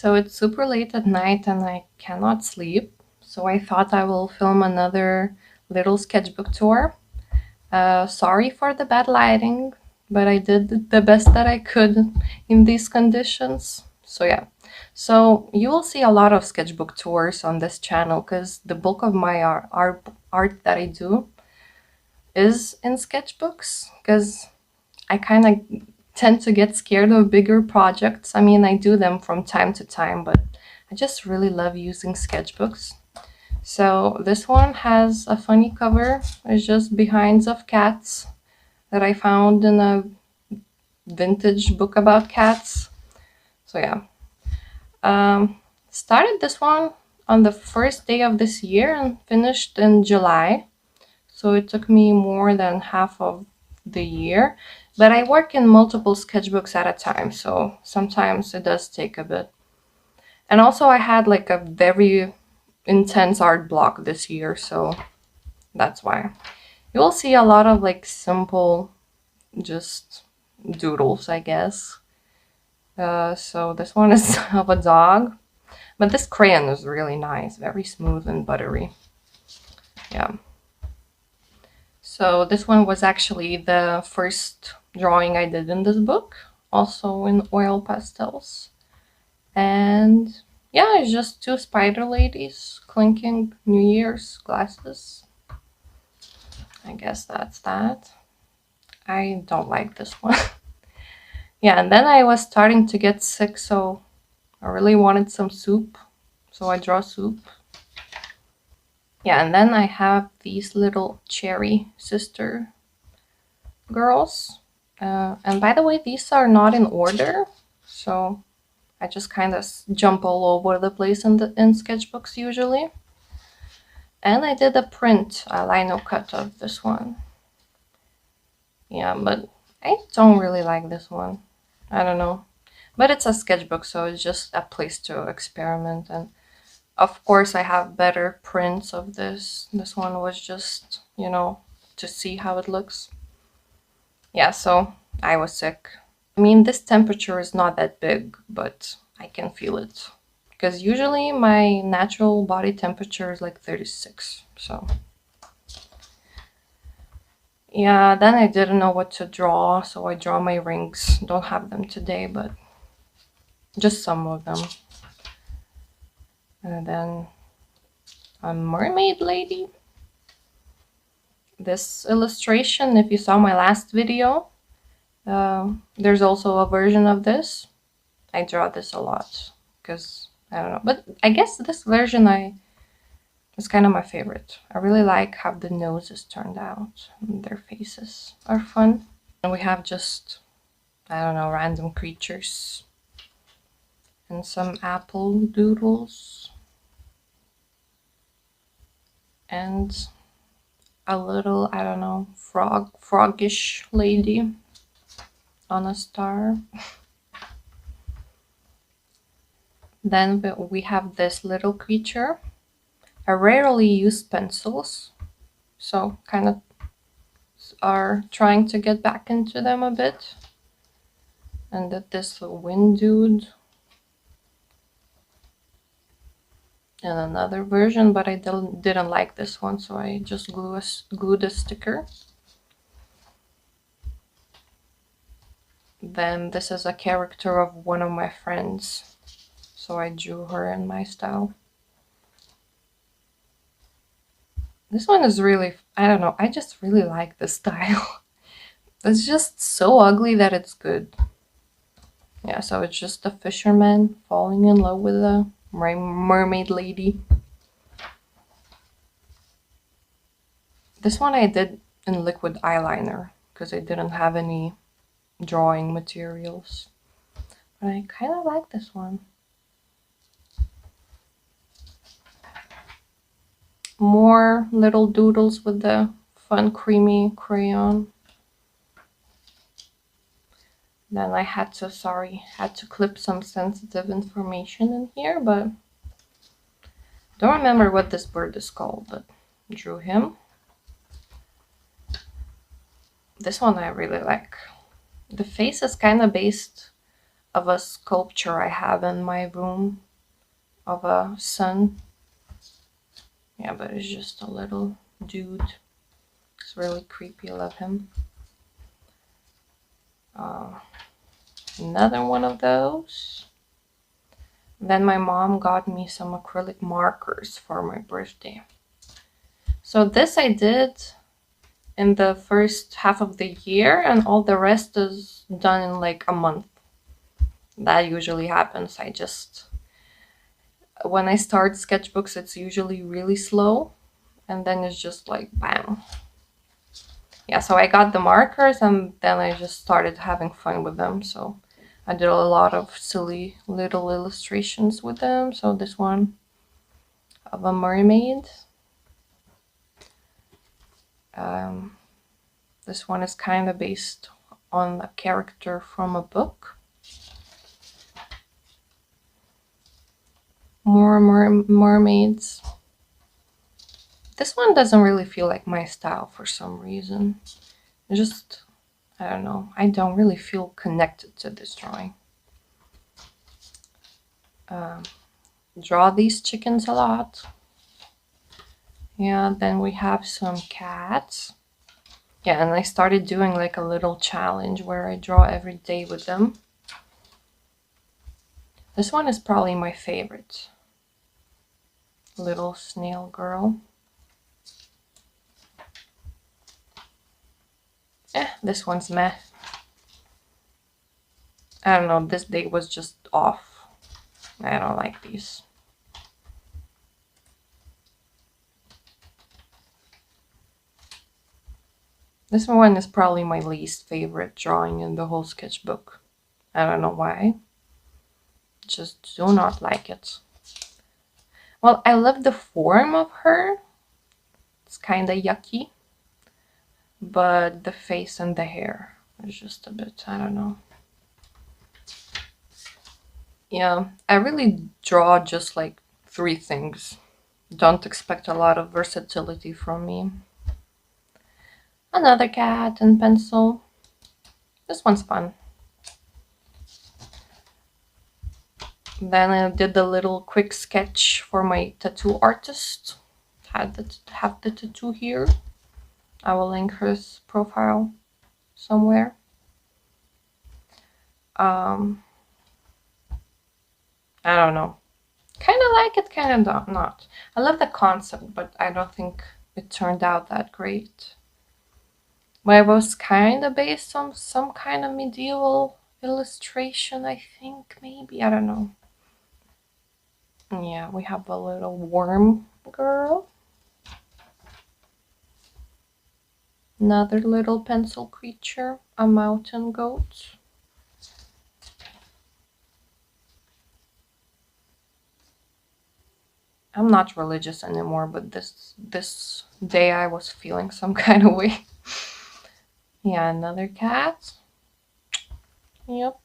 So it's super late at night and I cannot sleep. So I thought I will film another little sketchbook tour. Sorry for the bad lighting, but I did the best that I could in these conditions. So yeah. So you will see a lot of sketchbook tours on this channel because the bulk of my art that I do is in sketchbooks because I kind of tend to get scared of bigger projects. I mean, I do them from time to time, but I just really love using sketchbooks. So this one has a funny cover. It's just behinds of cats that I found in a vintage book about cats. So yeah. Started this one on the first day of this year and finished in July. So it took me more than half of the year. But I work in multiple sketchbooks at a time, so sometimes it does take a bit. And also I had like a very intense art block this year, so that's why. You will see a lot of like simple, just doodles, I guess. So this one is of a dog, but this crayon is really nice, very smooth and buttery. Yeah. So this one was actually the first drawing I did in this book, also in oil pastels. And yeah, it's just two spider ladies clinking New Year's glasses. I guess that's that. I don't like this one. Yeah, and then I was starting to get sick, so I really wanted some soup. So I draw soup. Yeah, and then I have these little cherry sister girls. And by the way, these are not in order, so I just kind of jump all over the place in sketchbooks usually. And I did a print, a lino cut of this one. Yeah, but I don't really like this one. I don't know. But it's a sketchbook, so it's just a place to experiment. And of course, I have better prints of this. This one was just, to see how it looks. Yeah, so I was sick. I mean, this temperature is not that big, but I can feel it. Because usually my natural body temperature is like 36, so. Yeah, then I didn't know what to draw, so I draw my rings. Don't have them today, but just some of them. And then a mermaid lady. This illustration, if you saw my last video, there's also a version of this. I draw this a lot because I don't know, but I guess this version is kind of my favorite. I really like how the noses turned out. Their faces are fun. And we have just, I don't know, random creatures and some apple doodles and a little, I don't know, frogish lady on a star. Then we have this little creature. I rarely use pencils, so kind of are trying to get back into them a bit. And that this wind dude. And another version, but I didn't like this one, so I just glued a sticker. Then this is a character of one of my friends, so I drew her in my style. This one is really, I don't know, I just really like this style. It's just so ugly that it's good. Yeah, so it's just a fisherman falling in love with a mermaid lady. This one I did in liquid eyeliner because I didn't have any drawing materials. But I kind of like this one. More little doodles with the fun creamy crayon. Then I had to clip some sensitive information in here, but don't remember what this bird is called, but drew him. This one I really like. The face is kind of based of a sculpture I have in my room of a sun. Yeah, but it's just a little dude. It's really creepy. I love him. Another one of those. Then my mom got me some acrylic markers for my birthday. So this I did in the first half of the year, and all the rest is done in like a month. That usually happens. When I start sketchbooks, it's usually really slow, and then it's just like bam. Yeah, so I got the markers, and then I just started having fun with them. So I did a lot of silly little illustrations with them. So this one of a mermaid. This one is kind of based on a character from a book. More mermaids. This one doesn't really feel like my style for some reason. Just, I don't know. I don't really feel connected to this drawing. Draw these chickens a lot. Yeah, then we have some cats. Yeah, and I started doing like a little challenge where I draw every day with them. This one is probably my favorite. Little snail girl. This one's meh. I don't know, this day was just off. I don't like these. This one is probably my least favorite drawing in the whole sketchbook. I don't know why. Just do not like it. Well, I love the form of her. It's kind of yucky. But the face and the hair is just a bit, I don't know. Yeah, I really draw just like 3 things. Don't expect a lot of versatility from me. Another cat and pencil. This one's fun. Then I did a little quick sketch for my tattoo artist. Have the tattoo here. I will link his profile somewhere. I don't know. Kind of like it, kind of not. I love the concept, but I don't think it turned out that great. But it was kind of based on some kind of medieval illustration, I think, maybe. I don't know. Yeah, we have a little worm girl. Another little pencil creature, a mountain goat. I'm not religious anymore, but this day I was feeling some kind of way. Yeah, another cat. Yep.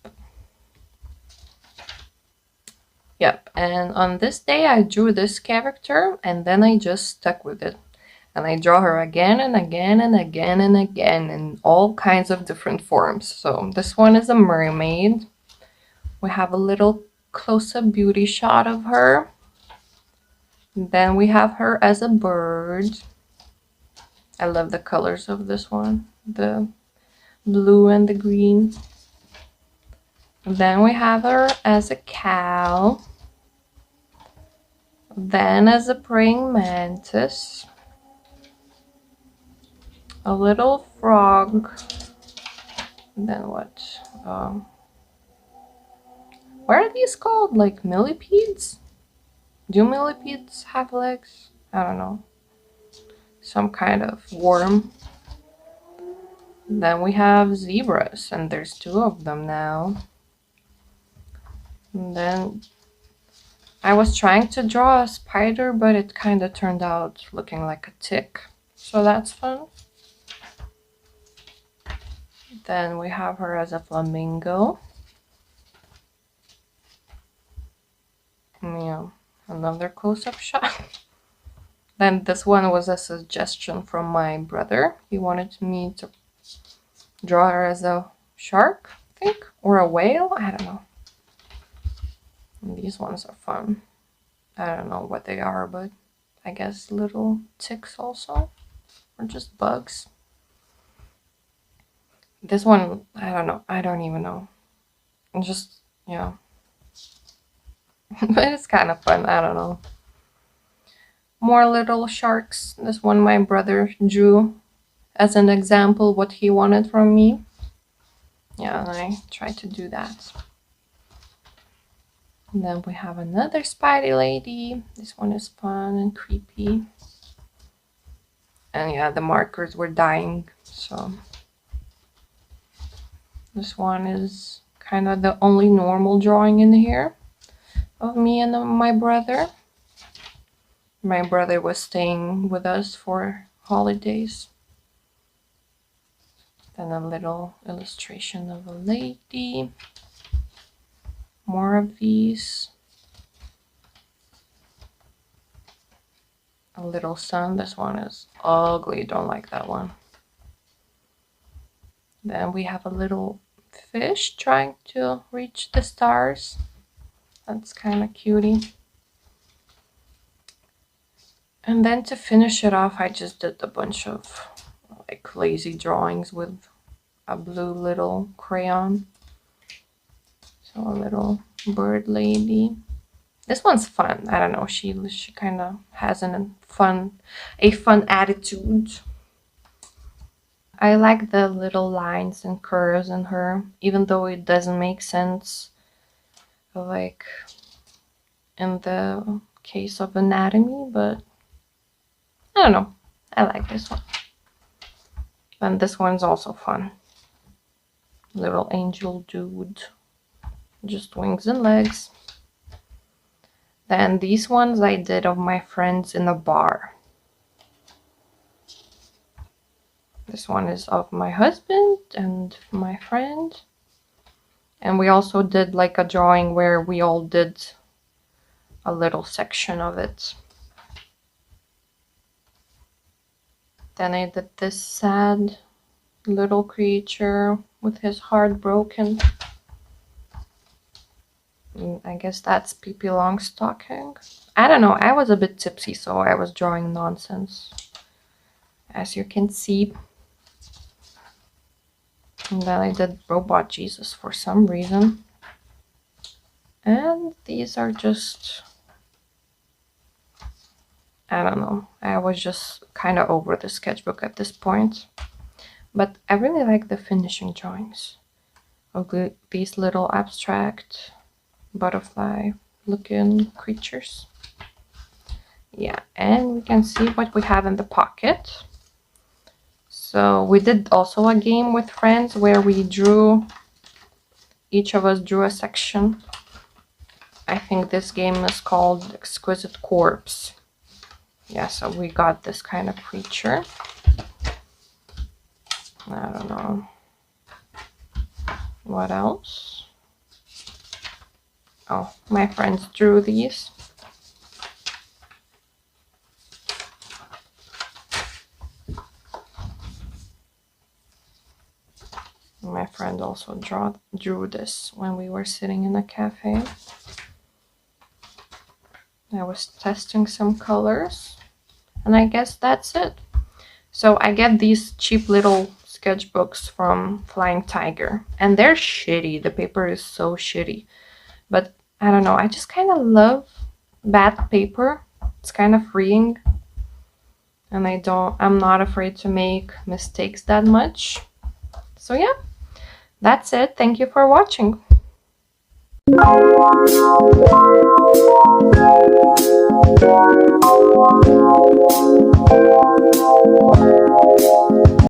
Yep, and on this day I drew this character, and then I just stuck with it. And I draw her again and again and again and again in all kinds of different forms. So this one is a mermaid. We have a little close-up beauty shot of her. Then we have her as a bird. I love the colors of this one. The blue and the green. Then we have her as a cow. Then as a praying mantis. A little frog. Then what? What are these called? Like millipedes? Do millipedes have legs? I don't know. Some kind of worm. Then we have zebras, and there's 2 of them now. And then I was trying to draw a spider, but it kind of turned out looking like a tick. So that's fun. Then we have her as a flamingo. Yeah, another close-up shot. Then this one was a suggestion from my brother. He wanted me to draw her as a shark, I think, or a whale. I don't know. And these ones are fun. I don't know what they are, but I guess little ticks also, or just bugs. This one, I don't know. I don't even know. Just, yeah. But it's kind of fun. I don't know. More little sharks. This one my brother drew as an example what he wanted from me. Yeah, and I tried to do that. And then we have another Spidey lady. This one is fun and creepy. And yeah, the markers were dying, so this one is kind of the only normal drawing in here of me and my brother. My brother was staying with us for holidays. Then a little illustration of a lady. More of these. A little sun. This one is ugly. Don't like that one. Then we have a little fish trying to reach the stars. That's kind of cutie. And then to finish it off, I just did a bunch of like lazy drawings with a blue little crayon. So a little bird lady. This one's fun. I don't know. She kind of has a fun attitude. I like the little lines and curves in her, even though it doesn't make sense. Like in the case of anatomy, but I don't know. I like this one. And this one's also fun. Little angel dude. Just wings and legs. Then these ones I did of my friends in a bar. This one is of my husband and my friend. And we also did like a drawing where we all did a little section of it. Then I did this sad little creature with his heart broken. I guess that's Pippi Longstocking. I don't know, I was a bit tipsy, so I was drawing nonsense, as you can see. And then I did Robot Jesus for some reason. And these are just, I don't know, I was just kind of over the sketchbook at this point. But I really like the finishing drawings of these little abstract butterfly looking creatures. Yeah, and we can see what we have in the pocket. So we did also a game with friends where we drew, each of us drew a section. I think this game is called Exquisite Corpse. Yeah, so we got this kind of creature. I don't know. What else? Oh, my friends drew these. My friend also drew this when we were sitting in a cafe. I was testing some colors, and I guess that's it. So I get these cheap little sketchbooks from Flying Tiger, and they're shitty. The paper is so shitty. But I don't know, I just kind of love bad paper. It's kind of freeing. And I'm not afraid to make mistakes that much. So yeah, that's it. Thank you for watching.